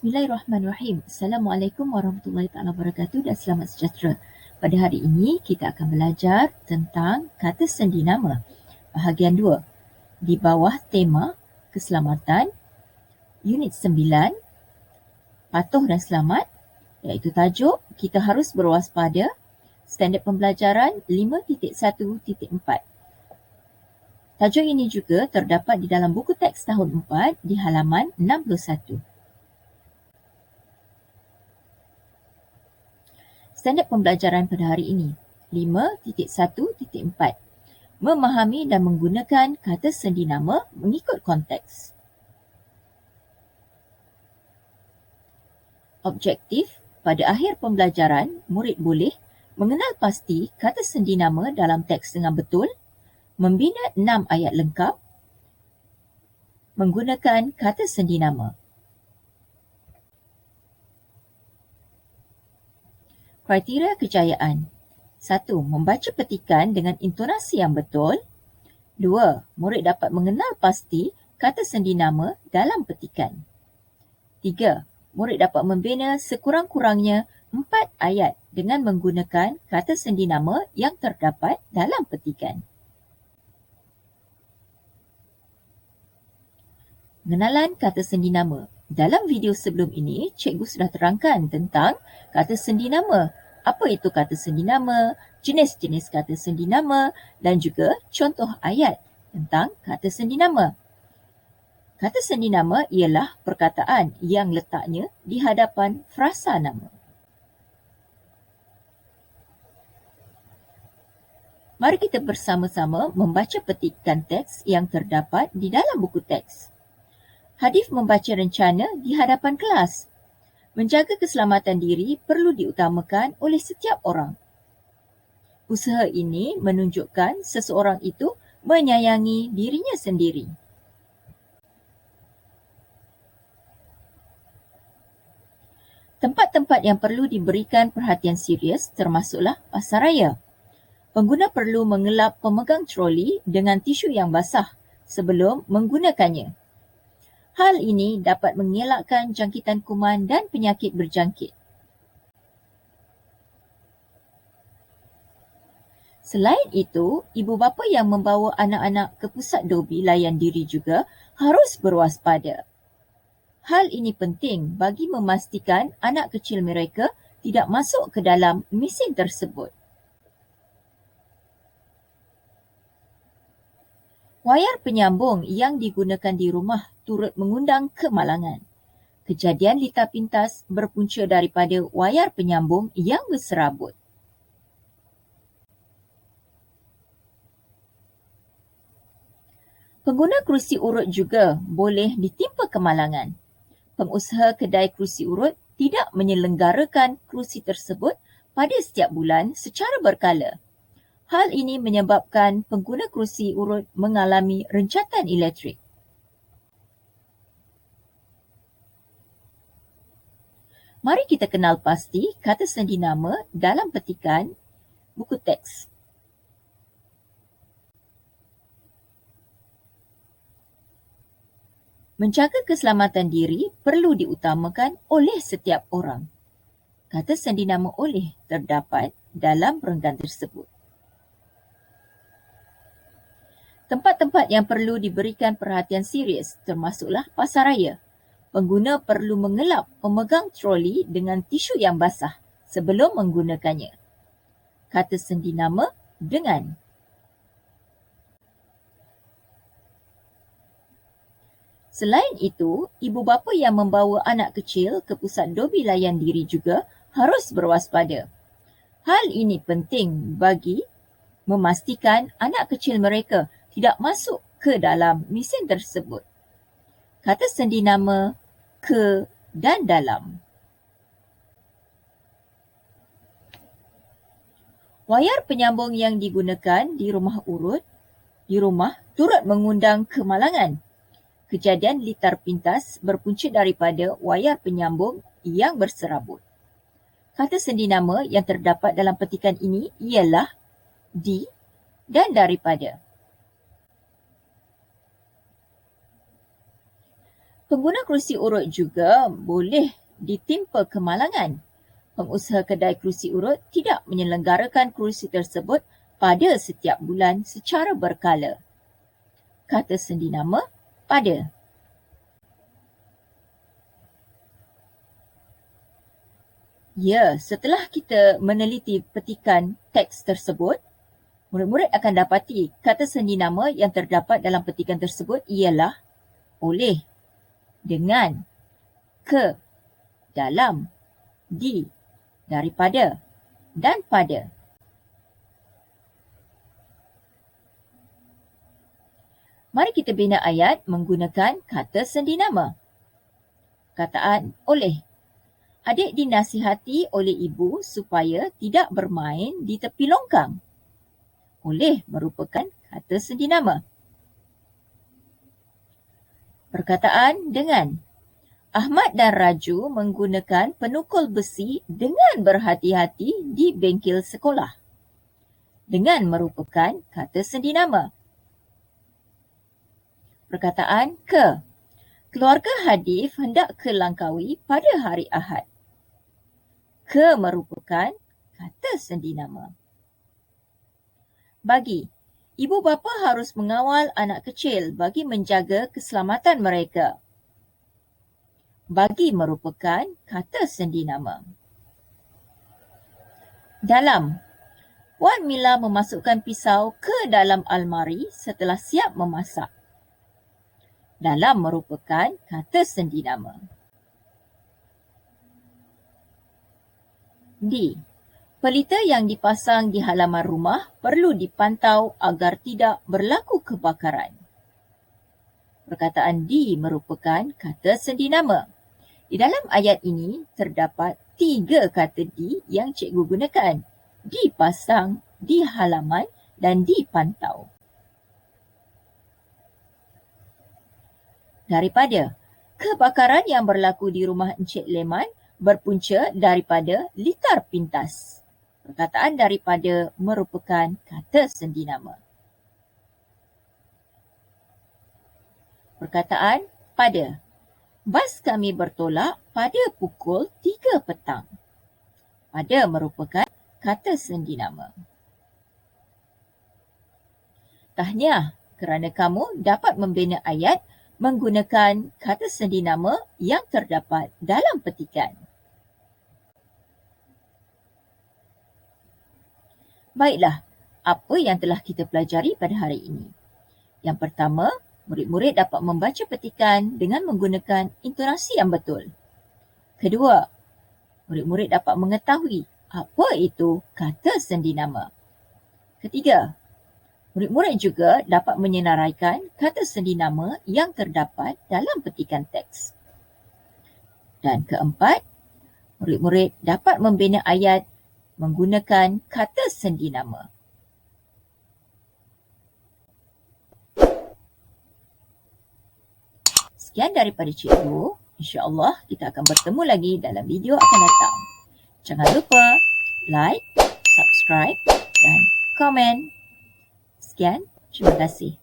Bismillahirrahmanirrahim. Assalamualaikum warahmatullahi wabarakatuh dan selamat sejahtera. Pada hari ini kita akan belajar tentang kata sendi nama bahagian 2 di bawah tema keselamatan unit 9 patuh dan selamat, iaitu tajuk kita harus berwaspada, standard pembelajaran 5.1.4. Tajuk ini juga terdapat di dalam buku teks tahun 4 di halaman 61. Standard pembelajaran pada hari ini 5.1.4. Memahami dan menggunakan kata sendi nama mengikut konteks. Objektif, pada akhir pembelajaran, murid boleh mengenal pasti kata sendi nama dalam teks dengan betul, membina 6 ayat lengkap, menggunakan kata sendi nama. Kriteria kejayaan. 1. Membaca petikan dengan intonasi yang betul. 2. Murid dapat mengenal pasti kata sendi nama dalam petikan. 3. Murid dapat membina sekurang-kurangnya 4 ayat dengan menggunakan kata sendi nama yang terdapat dalam petikan. Pengenalan kata sendi nama. Dalam video sebelum ini, cikgu sudah terangkan tentang kata sendi nama. Apa itu kata sendi nama, jenis-jenis kata sendi nama dan juga contoh ayat tentang kata sendi nama. Kata sendi nama ialah perkataan yang letaknya di hadapan frasa nama. Mari kita bersama-sama membaca petikan teks yang terdapat di dalam buku teks. Hadif membaca rencana di hadapan kelas. Menjaga keselamatan diri perlu diutamakan oleh setiap orang. Usaha ini menunjukkan seseorang itu menyayangi dirinya sendiri. Tempat-tempat yang perlu diberikan perhatian serius termasuklah pasaraya. Pengguna perlu mengelap pemegang troli dengan tisu yang basah sebelum menggunakannya. Hal ini dapat mengelakkan jangkitan kuman dan penyakit berjangkit. Selain itu, ibu bapa yang membawa anak-anak ke pusat dobi layan diri juga harus berwaspada. Hal ini penting bagi memastikan anak kecil mereka tidak masuk ke dalam mesin tersebut. Wayar penyambung yang digunakan di rumah turut mengundang kemalangan. Kejadian litar pintas berpunca daripada wayar penyambung yang berserabut. Pengguna kerusi urut juga boleh ditimpa kemalangan. Pengusaha kedai kerusi urut tidak menyelenggarakan kerusi tersebut pada setiap bulan secara berkala. Hal ini menyebabkan pengguna kerusi urut mengalami rencatan elektrik. Mari kita kenal pasti kata sendi nama dalam petikan buku teks. Menjaga keselamatan diri perlu diutamakan oleh setiap orang. Kata sendi nama oleh terdapat dalam perenggan tersebut. Tempat-tempat yang perlu diberikan perhatian serius termasuklah pasaraya. Pengguna perlu mengelap pemegang troli dengan tisu yang basah sebelum menggunakannya. Kata sendi nama dengan. Selain itu, ibu bapa yang membawa anak kecil ke pusat dobi layan diri juga harus berwaspada. Hal ini penting bagi memastikan anak kecil mereka tidak masuk ke dalam mesin tersebut. Kata sendi nama ke dan dalam. Wayar penyambung yang digunakan di rumah turut mengundang kemalangan. Kejadian litar pintas berpunca daripada wayar penyambung yang berserabut. Kata sendi nama yang terdapat dalam petikan ini ialah di dan daripada. Pengguna kerusi urut juga boleh ditimpa kemalangan. Pengusaha kedai kerusi urut tidak menyelenggarakan kerusi tersebut pada setiap bulan secara berkala. Kata sendi nama pada. Ya, setelah kita meneliti petikan teks tersebut, murid-murid akan dapati kata sendi nama yang terdapat dalam petikan tersebut ialah oleh, dengan, ke, dalam, di, daripada, dan pada. Mari kita bina ayat menggunakan kata sendi nama. Kataan oleh. Adik dinasihati oleh ibu supaya tidak bermain di tepi longkang. Oleh merupakan kata sendi nama. Perkataan dengan. Ahmad dan Raju menggunakan penukul besi dengan berhati-hati di bengkel sekolah. Dengan merupakan kata sendi nama. Perkataan ke. Keluarga Hadif hendak ke Langkawi pada hari Ahad. Ke merupakan kata sendi nama. Bagi. Ibu bapa harus mengawal anak kecil bagi menjaga keselamatan mereka. Bagi merupakan kata sendi nama. Dalam. Wan Mila memasukkan pisau ke dalam almari setelah siap memasak. Dalam merupakan kata sendi nama. D. Pelita yang dipasang di halaman rumah perlu dipantau agar tidak berlaku kebakaran. Perkataan D merupakan kata sendi nama. Di dalam ayat ini terdapat 3 kata D yang cikgu gunakan. Dipasang, di halaman dan dipantau. Daripada. Kebakaran yang berlaku di rumah Encik Leman berpunca daripada litar pintas. Perkataan daripada merupakan kata sendi nama. Perkataan pada. Bas kami bertolak pada pukul 3 petang. Pada merupakan kata sendi nama. Tahniah kerana kamu dapat membina ayat menggunakan kata sendi nama yang terdapat dalam petikan. Baiklah, apa yang telah kita pelajari pada hari ini? Yang pertama, murid-murid dapat membaca petikan dengan menggunakan intonasi yang betul. Kedua, murid-murid dapat mengetahui apa itu kata sendi nama. Ketiga, murid-murid juga dapat menyenaraikan kata sendi nama yang terdapat dalam petikan teks. Dan keempat, murid-murid dapat membina ayat menggunakan kata sendi nama. Sekian daripada cikgu. InsyaAllah kita akan bertemu lagi dalam video akan datang. Jangan lupa like, subscribe dan komen. Sekian, terima kasih.